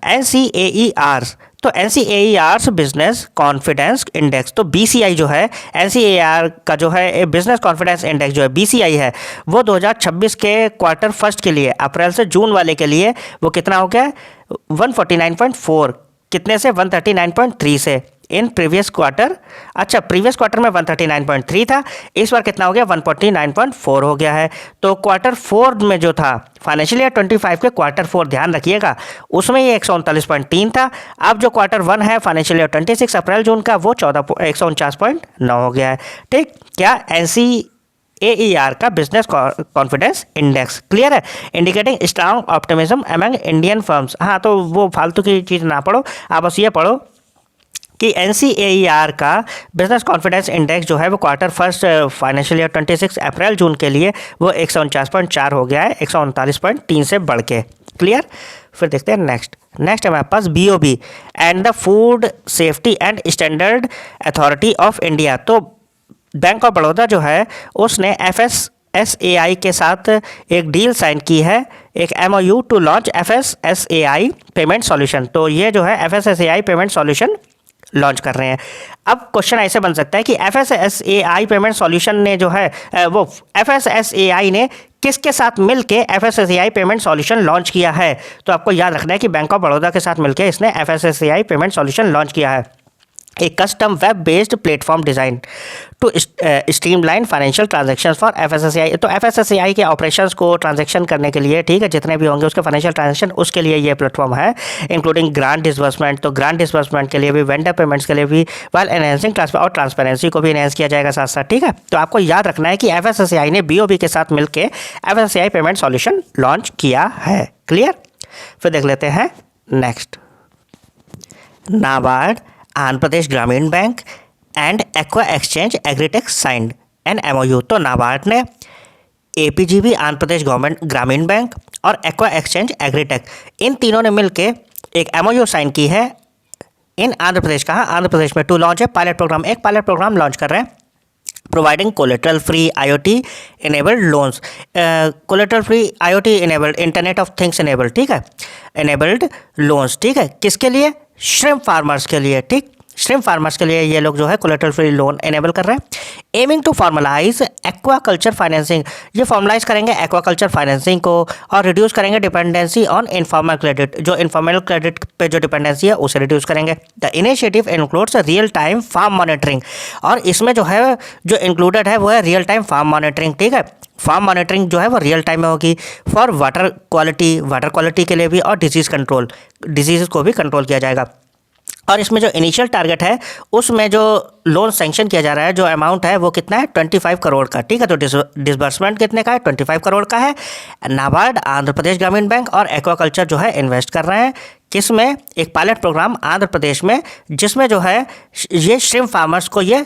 NCAER। तो NCAER बिजनेस कॉन्फिडेंस इंडेक्स। तो BCI जो है, NCAER का जो है बिजनेस कॉन्फिडेंस इंडेक्स जो है BCI है, वो 2026 के क्वार्टर फर्स्ट के लिए, अप्रैल से जून वाले के लिए वो कितना हो गया, 149.4। कितने से, 139.3 से। इन प्रीवियस क्वार्टर, अच्छा प्रीवियस क्वार्टर में 139.3 था, इस बार कितना हो गया, 149.4 हो गया है। तो क्वार्टर 4 में जो था फाइनेंशियल ईयर 25 के क्वार्टर 4, ध्यान रखिएगा, उसमें ये 139.3 था। अब जो क्वार्टर 1 है फाइनेंशियल ईयर 26 अप्रैल जून का, वो 149.9 हो गया है। ठीक, क्या, NCAER का बिजनेस कॉन्फिडेंस इंडेक्स। क्लियर है, indicating strong optimism among Indian firms. हाँ, तो वो फालतू की चीज़ ना पढ़ो, आप बस ये पढ़ो कि NCAER का बिजनेस कॉन्फिडेंस इंडेक्स जो है वो क्वार्टर फर्स्ट फाइनेंशियल ईयर 26 अप्रैल जून के लिए वो 149.4 हो गया है 139.3 से बढ़ के। क्लियर। फिर देखते हैं नेक्स्ट है हमारे पास BOB and the food safety and standard authority of India. तो बैंक ऑफ बड़ौदा जो है उसने FSSAI के साथ एक डील साइन की है, एक MOU to launch FSSAI payment solution. तो ये जो है FSSAI पेमेंट सॉल्यूशन लॉन्च कर रहे हैं। अब क्वेश्चन ऐसे बन सकता है कि FSSAI पेमेंट सॉल्यूशन ने जो है वो FSSAI ने किसके साथ मिलके FSSAI पेमेंट सॉल्यूशन लॉन्च किया है। तो आपको याद रखना है कि बैंक ऑफ बड़ौदा के साथ मिलके इसने FSSAI पेमेंट सॉल्यूशन लॉन्च किया है। A custom web based platform designed to streamline financial transactions for FSSAI। तो FSSAI के ऑपरेशंस को ट्रांजैक्शन करने के लिए, ठीक है, जितने भी होंगे उसके फाइनेंशियल ट्रांजैक्शन उसके लिए ये प्लेटफॉर्म है, इंक्लूडिंग ग्रांट डिसबर्समेंट। तो ग्रांट डिसबर्समेंट के लिए भी, वेंडर पेमेंट्स के लिए भी, वाइल एनहेंसिंग ट्रांसफर और ट्रांसपेरेंसी को भी एनहेंस किया जाएगा साथ साथ। ठीक है, तो आपको याद रखना है कि FSSAI ने BOB के साथ मिलकर FSSAI पेमेंट सॉल्यूशन लॉन्च किया है। क्लियर। फिर देख लेते हैं नेक्स्ट, नाबार्ड, आंध्र प्रदेश ग्रामीण bank and aqua exchange agritech signed an MOU। तो नाबार्ड ने APGB आंध्र प्रदेश गवर्नमेंट ग्रामीण बैंक और एक्वा एक्सचेंज एग्रीटेक, इन तीनों ने मिलकर एक MOU साइन की है इन आंध्र प्रदेश का, आंध्र प्रदेश में टू लॉन्च है पायलट प्रोग्राम। एक पायलट प्रोग्राम लॉन्च कर रहे हैं, providing collateral free IoT enabled loans, collateral free IoT enabled, internet of things enabled, ठीक है, इनेबल्ड लोन्स। ठीक है, किसके लिए? श्रिम्प फार्मर्स के लिए। ठीक, श्रिम्प फार्मर्स के लिए ये लोग जो है कोलेटरल फ्री लोन इनेबल कर रहे हैं। Aiming to formalise aquaculture financing, ये फॉर्मलाइज करेंगे एक्वाकल्चर फाइनेंसिंग को और रिड्यूस करेंगे डिपेंडेंसी ऑन इनफॉर्मल क्रेडिट, जो इनफॉर्मल क्रेडिट पे जो डिपेंडेंसी है उसे रिड्यूस करेंगे। The initiative includes real time farm monitoring, और इसमें जो है जो इंक्लूडेड है वो है रियल टाइम फार्म मॉनिटरिंग। ठीक है, फार्म मॉनिटरिंग जो है वो रियल टाइम में होगी फॉर वाटर क्वालिटी के लिए भी, और डिजीज़ कंट्रोल, डिजीज़ को भी कंट्रोल किया जाएगा। और इसमें जो इनिशियल टारगेट है उसमें जो लोन सैंक्शन किया जा रहा है, जो अमाउंट है वो कितना है? 25 करोड़ का। ठीक है, तो डिसबर्समेंट कितने का है? 25 करोड़ का है। नाबार्ड, आंध्र प्रदेश ग्रामीण बैंक और एक्वाकल्चर जो है इन्वेस्ट कर रहे हैं किस में? एक पायलट प्रोग्राम आंध्र प्रदेश में, जिसमें जो है ये श्रिम्प फार्मर्स को ये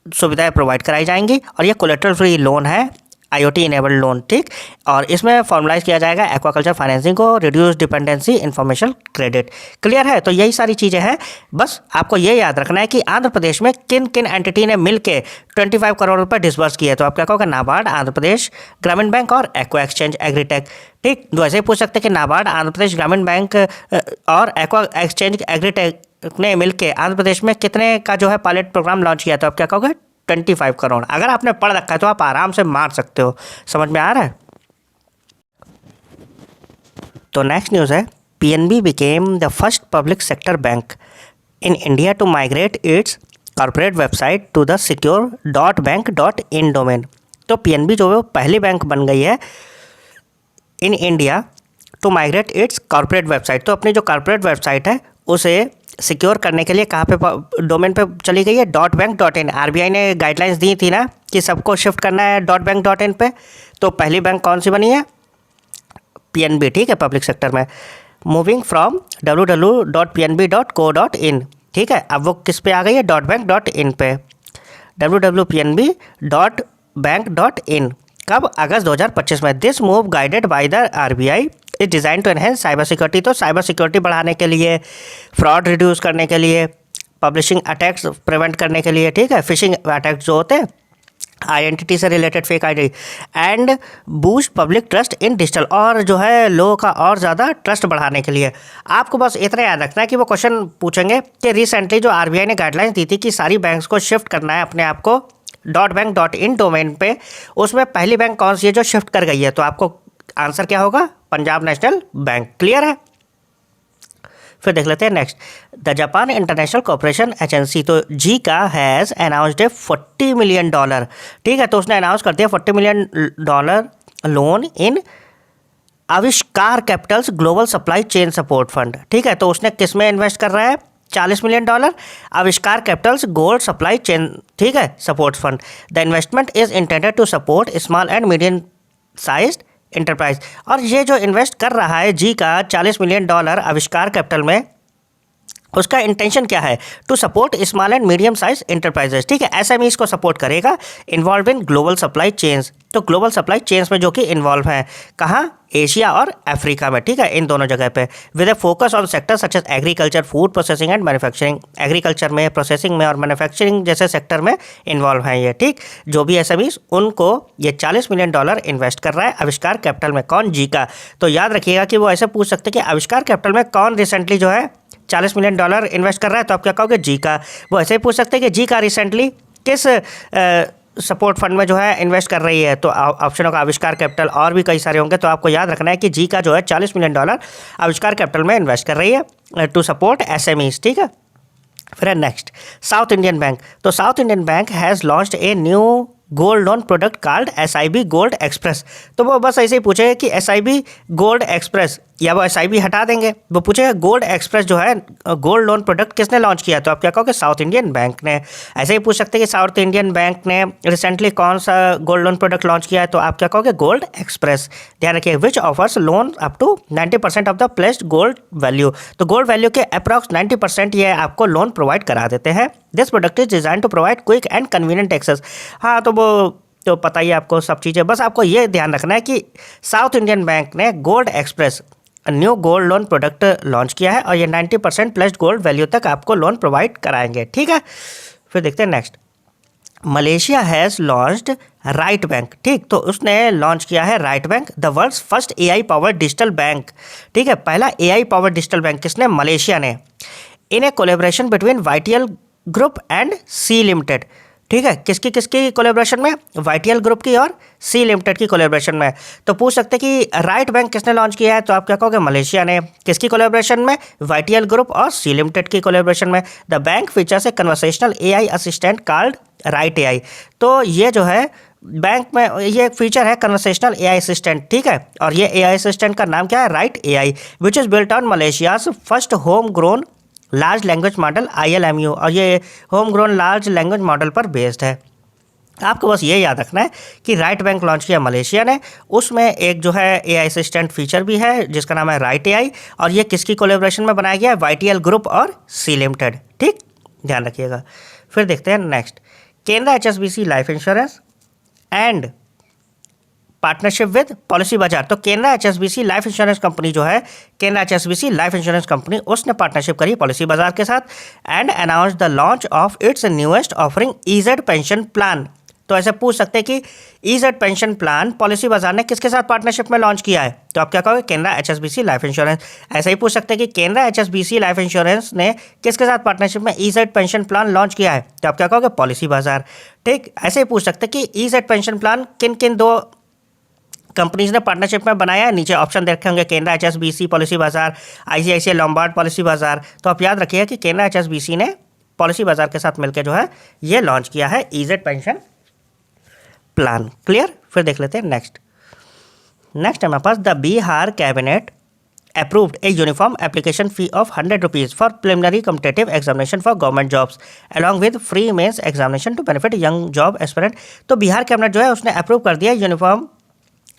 सुविधाएं प्रोवाइड कराई जाएंगी, और ये कोलेटरल फ्री लोन है, IoT इनेबल्ड लोन। ठीक, और इसमें फॉर्मलाइज किया जाएगा एक्वाकल्चर फाइनेंसिंग को, reduce dependency, information credit. Clear है? तो यही सारी चीज़ें हैं। बस आपको ये याद रखना है कि आंध्र प्रदेश में किन किन एंटिटी ने मिलके 25 करोड़ रुपए डिसबर्स किए। तो आप क्या कहोगे? नाबार्ड, आंध्र प्रदेश ग्रामीण बैंक और एक्वा एक्सचेंज एग्रीटेक। ठीक, तो ऐसे ही पूछ सकते हैं कि नाबार्ड, आंध्र प्रदेश ग्रामीण बैंक और एक्वा एक्सचेंज एग्रीटेक ने मिलकर आंध्र प्रदेश में कितने का जो है पायलट प्रोग्राम लॉन्च किया। तो आप क्या कहोगे? 25 करोड़। अगर आपने पढ़ रखा है तो आप आराम से मार सकते हो। समझ में आ रहा है? तो नेक्स्ट न्यूज़ है, PNB became the first public sector bank in India to migrate its corporate website to the secure .bank.in domain। तो PNB जो है पहली बैंक बन गई है in India to migrate its corporate website. तो अपनी जो कॉर्पोरेट वेबसाइट है उसे सिक्योर करने के लिए कहाँ पे डोमेन पे चली गई है? .bank.in। RBI ने गाइडलाइंस दी थी ना कि सबको शिफ्ट करना है .bank.in पे। तो पहली बैंक कौन सी बनी है? PNB। ठीक है, पब्लिक सेक्टर में। Moving from www.pnb.co.in। ठीक है, अब वो किस पे आ गई है? .bank.in पे, www.pnb.bank.in। कब? अगस्त 2025 में। This move guided by the RBI is designed to enhance cyber security. तो साइबर सिक्योरिटी बढ़ाने के लिए, फ्रॉड रिड्यूस करने के लिए, पब्लिशिंग अटैक्स प्रिवेंट करने के लिए, ठीक है, फिशिंग अटैक्स जो होते हैं, आइडेंटिटी से related fake ID, and boost public trust in digital, और जो है लोगों का और ज़्यादा ट्रस्ट बढ़ाने के लिए। आपको बस इतना याद रखना है कि वो क्वेश्चन पूछेंगे कि रिसेंटली जो RBI ने गाइडलाइंस दी थी कि सारी बैंक्स को शिफ्ट करना है अपने आप को .bank.in डोमेन पे, उसमें पहली बैंक कौन सी है जो शिफ्ट कर गई है? तो आपको आंसर क्या होगा? Punjab national bank. क्लियर है? फिर देख लेते हैं next, the Japan international cooperation agency. तो जी का हैज़ अनाउंस्ड ए $40 मिलियन। ठीक है, तो उसने अनाउंस कर दिया $40 मिलियन लोन इन आविष्कार Capitals global supply chain support fund. ठीक है, तो उसने किस में इन्वेस्ट कर रहा है? $40 मिलियन आविष्कार कैपिटल्स गोल्ड सप्लाई चेन, ठीक है, support fund. The investment is intended to support small and medium sized enterprise. और ये जो इन्वेस्ट कर रहा है जी का $40 मिलियन आविष्कार कैपिटल में, उसका इंटेंशन क्या है, to support small and medium size enterprises, ठीक है, एसएमईज को सपोर्ट करेगा, involve in global supply chains, तो ग्लोबल सप्लाई चेन्स में जो कि इन्वॉल्व हैं कहाँ, एशिया और अफ्रीका में, ठीक है, इन दोनों जगह पे, with a focus on sector such as agriculture, food processing and manufacturing, agriculture में, प्रोसेसिंग में और मैन्युफैक्चरिंग जैसे सेक्टर में इन्वॉल्व हैं ये, ठीक। जो भी एसएमईज उनको ये $40 मिलियन इन्वेस्ट कर रहा है आविष्कार कैपिटल में, कौन, जीका। तो याद रखिएगा कि वो ऐसे पूछ सकते हैं कि आविष्कार कैपिटल में कौन रिसेंटली जो है $40 मिलियन इन्वेस्ट कर रहा है, तो आप क्या कहोगे, जी का। वो ऐसे ही पूछ सकते हैं कि जी का रिसेंटली किस सपोर्ट फंड में जो है इन्वेस्ट कर रही है, तो ऑप्शनों का आविष्कार कैपिटल और भी कई सारे होंगे, तो आपको याद रखना है कि जी का जो है $40 मिलियन आविष्कार कैपिटल में इन्वेस्ट कर रही है टू सपोर्ट एसएमईज, ठीक है। फिर नेक्स्ट साउथ इंडियन बैंक, तो south Indian bank has launched a new gold loan product card SIB gold express, तो वो बस ऐसे ही पूछेगा कि SIB गोल्ड एक्सप्रेस, या वो SIB हटा देंगे, वो पूछेगा गोल्ड एक्सप्रेस जो है गोल्ड लोन प्रोडक्ट किसने लॉन्च किया, तो आप क्या कहोगे, साउथ इंडियन बैंक ने। ऐसे ही पूछ सकते हैं कि साउथ इंडियन बैंक ने रिसेंटली कौन सा गोल्ड लोन प्रोडक्ट लॉन्च किया है, तो आप क्या कहोगे, गोल्ड एक्सप्रेस। ध्यान रखिए, which offers loan up to 90% of the placed gold value, तो गोल्ड वैल्यू के अप्रॉक्स 90% ये आपको लोन प्रोवाइड करा देते हैं। This product is designed to provide quick and convenient access, हाँ तो वो तो पता ही आपको सब चीज़ें, बस आपको ये ध्यान रखना है कि साउथ इंडियन बैंक ने gold express new gold loan product launch किया है और ये 90% प्लस गोल्ड वैल्यू तक आपको लोन प्रोवाइड कराएंगे, ठीक है। फिर देखते हैं next, Malaysia has launched Ryt bank, ठीक, तो उसने लॉन्च किया है Ryt bank, the world's first AI powered digital bank, ठीक है, पहला AI पावर्ड डिजिटल बैंक किसने, मलेशिया ने, in a collaboration between YTL group and Sea limited, ठीक है, किसकी किसकी कोलेब्रेशन में, YTL ग्रुप की और सी लिमिटेड की कोलेब्रेशन में। तो पूछ सकते हैं कि राइट बैंक किसने लॉन्च किया है, तो आप क्या कहोगे, मलेशिया ने, किसकी कोलेब्रेशन में, YTL ग्रुप और सी लिमिटेड की कोलेब्रेशन में। The bank features A conversational AI assistant called right AI, तो ये जो है बैंक में ये एक फीचर है कन्वर्सेशनल AI असिस्टेंट, ठीक है, और ये AI असिस्टेंट का नाम क्या है, right AI, which is built on Malaysia's first home grown large language model ILMU, और ये home grown large language model पर बेस्ड है। आपको बस ये याद रखना है कि राइट बैंक लॉन्च किया मलेशिया ने, उसमें एक जो है AI असिस्टेंट फीचर भी है जिसका नाम है राइट AI, और ये किसकी कोलेब्रेशन में बनाया गया है, YTL ग्रुप और सी लिमिटेड, ठीक, ध्यान रखिएगा। फिर देखते हैं next, Canara HSBC life insurance and partnership with policy बाजार, तो Canara HSBC life insurance company जो है, Canara HSBC life insurance company, उसने पार्टनरशिप करी पॉलिसी बाजार के साथ, and announce the launch of its newest offering EZ pension plan. तो ऐसे पूछ सकते हैं कि EZ पेंशन प्लान पॉलिसी बाजार ने किसके साथ पार्टनरशिप में लॉन्च किया है, तो आप क्या कहोगे, केनरा HSBC लाइफ इंश्योरेंस। ऐसे ही पूछ सकते हैं कि केनरा HSBC लाइफ इंश्योरेंस ने किसके साथ पार्टनरशिप में EZ पेंशन प्लान लॉन्च किया है, तो आप क्या कहोगे, पॉलिसी बाजार, ठीक। ऐसे ही पूछ सकते हैं कि EZ पेंशन प्लान किन किन दो कंपनीज ने पार्टनरशिप में बनाया है, नीचे ऑप्शन देखे होंगे, केनरा HSBC पॉलिसी बाजार, ICICI लोम्बार्ड पॉलिसी बाजार, तो आप याद रखिए कि केनरा HSBC ने पॉलिसी बाजार के साथ मिलकर जो है ये लॉन्च किया है EZ पेंशन प्लान, क्लियर। फिर देख लेते हैं नेक्स्ट है हमारे पास, the Bihar cabinet approved a uniform application fee of 100 rupees for preliminary competitive examination for government jobs along with free mains examination to benefit young job aspirant, तो Bihar cabinet जो है उसने अप्रूव कर दिया यूनिफॉर्म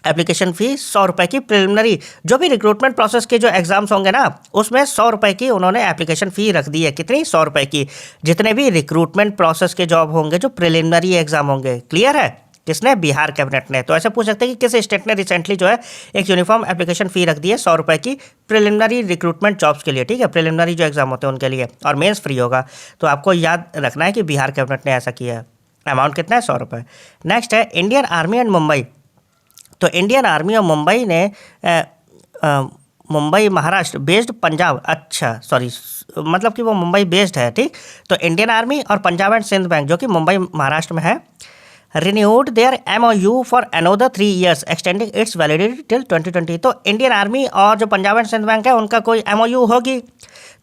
एप्लीकेशन फ़ी 100 रुपये की, preliminary जो भी रिक्रूटमेंट प्रोसेस के जो एग्जाम्स होंगे ना उसमें 100 रुपये की उन्होंने एप्लीकेशन फ़ी रख दी है, कितनी, 100 रुपये की, जितने भी रिक्रूटमेंट प्रोसेस के जॉब होंगे जो प्रिलिमिनरी एग्जाम होंगे, क्लियर है, किसने, बिहार कैबिनेट ने। तो ऐसे पूछ सकते हैं कि किस स्टेट ने रिसेंटली जो है एक यूनिफॉर्म एप्लीकेशन फ़ी रख दी है 100 रुपये की प्रिलिमिनरी रिक्रूटमेंट जॉब्स के लिए, ठीक है, प्रिलिमिनरी जो एग्जाम होते हैं उनके लिए, और मेंस फ्री होगा। तो आपको याद रखना है कि बिहार कैबिनेट ने ऐसा किया है। अमाउंट कितना है, 100 रुपये। नेक्स्ट है इंडियन आर्मी एंड मुंबई, तो इंडियन आर्मी और मुंबई ने मुंबई महाराष्ट्र बेस्ड पंजाब, अच्छा सॉरी मतलब कि वो मुंबई बेस्ड है, ठीक, तो इंडियन आर्मी और पंजाब एंड सिंध बैंक जो कि मुंबई महाराष्ट्र में है, renewed their MOU for another 3 years extending its validity till 2020। तो इंडियन आर्मी और जो पंजाब एंड सिंध बैंक है उनका कोई MOU होगी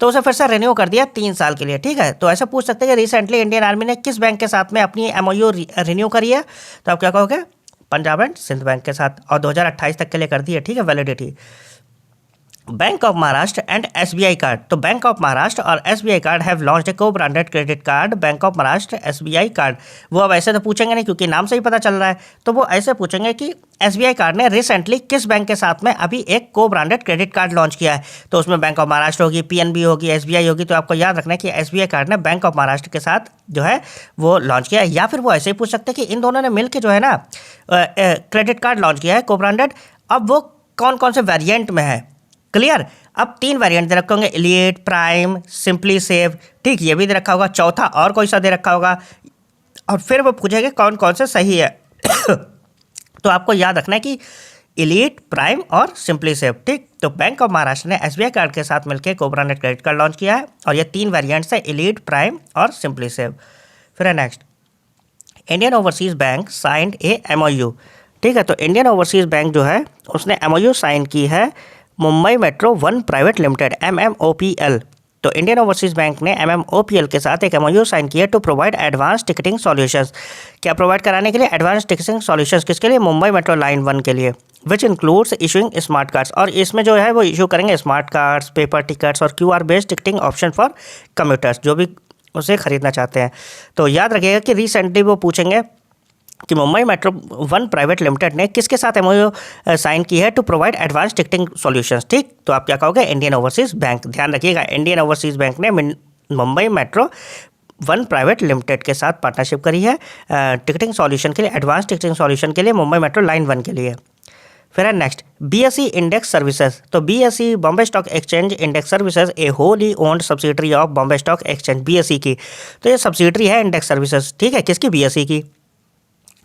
तो उसे फिर से रिन्यू कर दिया 3 साल के लिए, ठीक है। तो ऐसा पूछ सकते हैं कि रिसेंटली इंडियन आर्मी ने किस बैंक के साथ में अपनी MOU रिन्यू करी है, तो आप क्या कहोगे, पंजाब एंड सिंध बैंक के साथ, और 2028 तक के लिए कर दी है, ठीक है, validity. Bank of Maharashtra and SBI card. तो बैंक ऑफ महाराष्ट्र और SBI card have launched a co branded credit card, bank of Maharashtra SBI card. वो अब ऐसे तो पूछेंगे नहीं क्योंकि नाम से ही पता चल रहा है, तो वो ऐसे पूछेंगे कि एसबीआई कार्ड ने रिसेंटली किस बैंक के साथ में अभी एक को ब्रांडेड क्रेडिट कार्ड लॉन्च किया है। तो उसमें बैंक ऑफ महाराष्ट्र होगी, पीएनबी होगी, एसबीआई होगी। तो आपको याद रखना है कि एसबीआई कार्ड ने बैंक ऑफ महाराष्ट्र के साथ जो है वो लॉन्च किया है। या फिर वो ऐसे ही पूछ सकते हैं कि इन दोनों ने मिलकर जो है ना क्रेडिट कार्ड लॉन्च किया है को ब्रांडेड, अब वो कौन कौन से वेरिएंट में है। क्लियर। अब 3 वेरिएंट दे रखे होंगे, एलिट, प्राइम, सिंपली सेव। ठीक, ये भी दे रखा होगा, चौथा और कोई सा दे रखा होगा, और फिर वो पूछेंगे कौन कौन से सही है। तो आपको याद रखना है कि एलिट, प्राइम और सिंपली सेव। ठीक, तो बैंक ऑफ महाराष्ट्र ने एसबीआई कार्ड के साथ मिलकर को ब्रांडेड क्रेडिट कार्ड लॉन्च किया है, और ये 3 वेरिएंट्स है, एलिट, प्राइम और सिंपली सेव। फिर है next, Indian overseas bank signed ए एमओयू। ठीक है, तो इंडियन ओवरसीज बैंक जो है उसने एमओयू साइन की है Mumbai metro one private limited, MMOPL। तो इंडियन ओवरसीज बैंक ने MMOPL के साथ एक एमओयू साइन किया to provide advance ticketing solutions. क्या प्रोवाइड कराने के लिए? Advance ticketing solutions. किसके लिए? मुंबई मेट्रो लाइन 1 के लिए, which includes issuing smart cards. और इसमें जो है वो इशू करेंगे स्मार्ट कार्ड्स, पेपर टिकट्स और QR based ticketing option for commuters, जो भी उसे खरीदना चाहते हैं। तो याद रखिएगा कि रिसेंटली वो पूछेंगे कि Mumbai metro one private limited ने किसके साथ एमओयू साइन की है to provide advance ticketing solutions. ठीक, तो आप क्या कहोगे? Indian overseas bank. ध्यान रखिएगा, इंडियन ओवरसीज बैंक ने Mumbai metro one private limited के साथ पार्टनरशिप करी है टिकटिंग सॉल्यूशन के लिए, एडवांस टिकटिंग सॉल्यूशन के लिए, मुंबई मेट्रो लाइन 1 के लिए। फिर है नेक्स्ट, BSE इंडेक्स सर्विसेज। तो BSE Bombay stock exchange index services A wholly owned subsidiary of Bombay stock exchange, BSE की। तो ये सब्सिडरी है इंडेक्स सर्विसेज। ठीक है, किसकी? BSE की।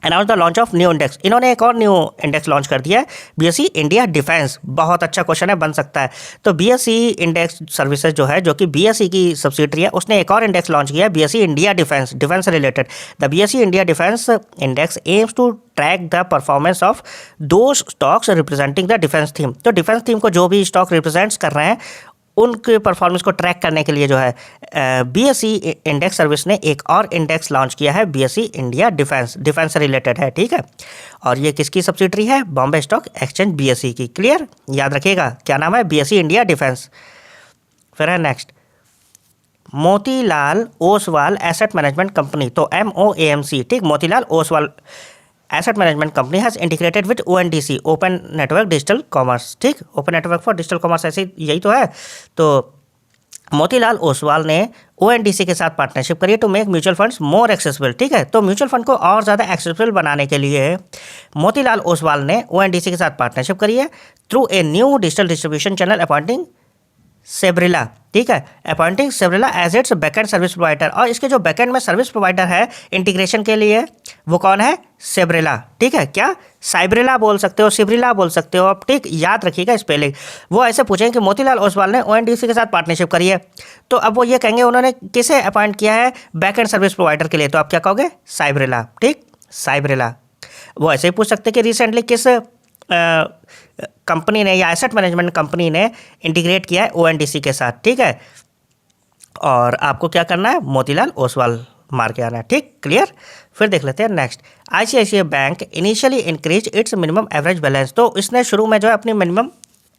Announce the launch of new index. इन्होंने एक और न्यू इंडेक्स लॉन्च कर दिया है, BSE इंडिया डिफेंस। बहुत अच्छा क्वेश्चन है, बन सकता है। तो BSE इंडेक्स सर्विसेज जो है, जो कि BSE की सब्सिडरी है, उसने एक और इंडेक्स लॉन्च किया है, BSE India defence, defence related. The BSE India defence index aims to track the performance of दो stocks representing the defence theme. तो डिफेंस थीम को जो भी स्टॉक रिप्रेजेंट्स कर रहे हैं उनके परफॉर्मेंस को ट्रैक करने के लिए जो है BSE इंडेक्स सर्विस ने एक और इंडेक्स लॉन्च किया है, BSE इंडिया डिफेंस, डिफेंस से रिलेटेड है। ठीक है, और ये किसकी सब्सिडरी है? बॉम्बे स्टॉक एक्सचेंज BSE की। क्लियर, याद रखिएगा क्या नाम है? BSE India defence. फिर है next, Motilal Oswal asset management company. तो MOAMC। ठीक, Motilal Oswal asset management company has integrated with ONDC, open network digital commerce. ठीक, open network for digital commerce, ऐसे यही तो है। तो मोतीलाल ओसवाल ने ONDC के साथ पार्टनरशिप करी to make mutual funds more accessible. ठीक है, तो म्यूचुअल फंड को और ज़्यादा एक्सेसिबल बनाने के लिए मोतीलाल ओसवाल ने ONDC के साथ पार्टनरशिप करी है through a new digital distribution channel appointing Cybrilla. ठीक है, appointing Cybrilla as its backend service provider. और इसके जो बैकएंड में सर्विस प्रोवाइडर है इंटीग्रेशन के लिए, वो कौन है? सेब्रिला। ठीक है, क्या? साइब्रिला बोल सकते हो, सिब्रिला बोल सकते हो आप। ठीक, याद रखिएगा स्पेलिंग। वो ऐसे पूछेंगे कि मोतीलाल ओसवाल ने ONDC के साथ पार्टनरशिप करी है, तो अब वो ये कहेंगे उन्होंने किसे अपॉइंट किया है बैकएंड सर्विस प्रोवाइडर के लिए, तो आप क्या कहोगे? साइब्रिला। ठीक, साइब्रिला। वो ऐसे ही पूछ सकते हैं कि रिसेंटली किस कंपनी ने या एसेट मैनेजमेंट कंपनी ने इंटीग्रेट किया है ONDC के साथ। ठीक है, और आपको क्या करना है? मोतीलाल ओसवाल मार के आना है। ठीक, क्लियर। फिर देख लेते हैं next, ICICI bank initially increase its minimum average balance. तो इसने शुरू में जो है अपनी मिनिमम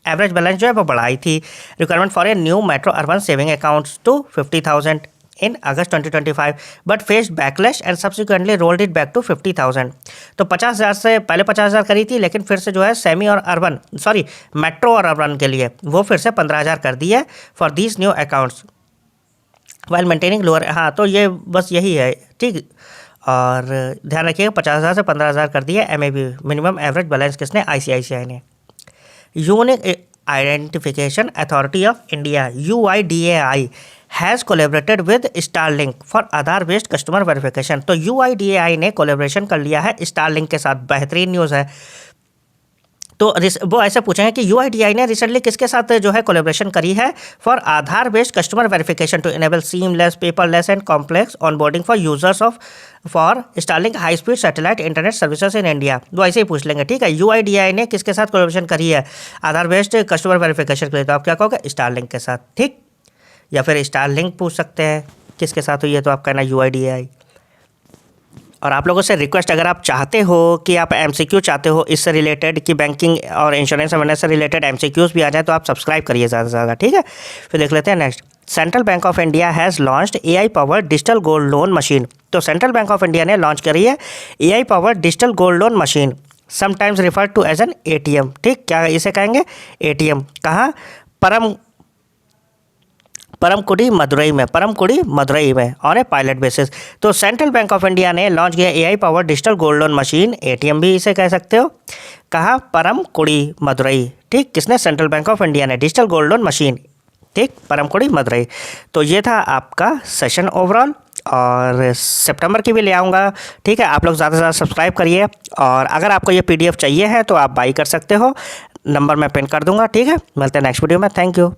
एवरेज बैलेंस जो है वो बढ़ाई थी, requirement for a new metro urban saving accounts to 50,000 in August 2025 but faced backlash and subsequently rolled it back to 50,000। तो 50,000 से पहले 50,000 करी थी, लेकिन फिर से जो है सेमी और अर्बन मेट्रो और अर्बन के लिए वो फिर से 15,000 कर दी है for these new accounts while maintaining lower. हाँ, तो ये बस यही है। ठीक, और ध्यान रखिएगा 50,000 से 15,000 कर दिया MAB, मिनिमम एवरेज बैलेंस किसने? ICICI ने। Unique identification authority of India UIDAI has collaborated with Starlink for Aadhaar based customer verification. तो UIDAI ने कोलेबरेशन कर लिया है स्टारलिंक के साथ। बेहतरीन न्यूज़ है। तो वो ऐसे पूछेंगे कि UIDAI ने रिसेंटली किसके साथ जो है कोलेबरेशन करी है for Aadhaar based customer verification to enable seamless, paperless and complex onboarding for users of for Starlink high speed satellite internet services in India. वो ऐसे ही पूछ लेंगे। ठीक है, UIDAI ने किसके साथ कोलेबरेशन करी है आधार बेस्ड कस्टमर वेरिफिकेशन के लिए, तो आप क्या कहोगे? स्टारलिंक के साथ। ठीक, या फिर स्टारलिंक पूछ सकते हैं किसके साथ हुई है, तो आप कहना UIDAI। और आप लोगों से रिक्वेस्ट, अगर आप चाहते हो कि आप एमसीक्यू चाहते हो इससे रिलेटेड कि बैंकिंग और इंश्योरेंस अवेयरनेस से रिलेटेड एमसीक्यूज भी आ जाए, तो आप सब्सक्राइब करिए ज़्यादा से ज़्यादा, ठीक है। फिर देख लेते हैं next. Central bank of India has launched AI powered digital gold loan machine. तो सेंट्रल बैंक ऑफ इंडिया ने लॉन्च करी है AI powered digital gold loan machine, sometimes refer to as an ATM, ठीक। क्या इसे कहेंगे? ATM। कहाँ? परमकुड़ी मदुरई में, परमकुड़ी मदुरई में ऑन ए पायलट बेसिस। तो सेंट्रल बैंक ऑफ इंडिया ने लॉन्च किया AI power digital gold loan machine, ATM भी इसे कह सकते हो। कहाँ? परमकुड़ी मदुरई, ठीक। किसने? सेंट्रल बैंक ऑफ इंडिया ने, डिजिटल गोल्ड लोन मशीन, ठीक, परमकुड़ी मदुरई। तो ये था आपका सेशन ओवरऑल, और सितंबर की भी ले आऊँगा, ठीक है। आप लोग ज़्यादा से ज़्यादा सब्सक्राइब करिए, और अगर आपको ये PDF चाहिए है तो आप बाई कर सकते हो, नंबर मैं पिन कर दूंगा, ठीक है। मिलते हैं नेक्स्ट वीडियो में, थैंक यू।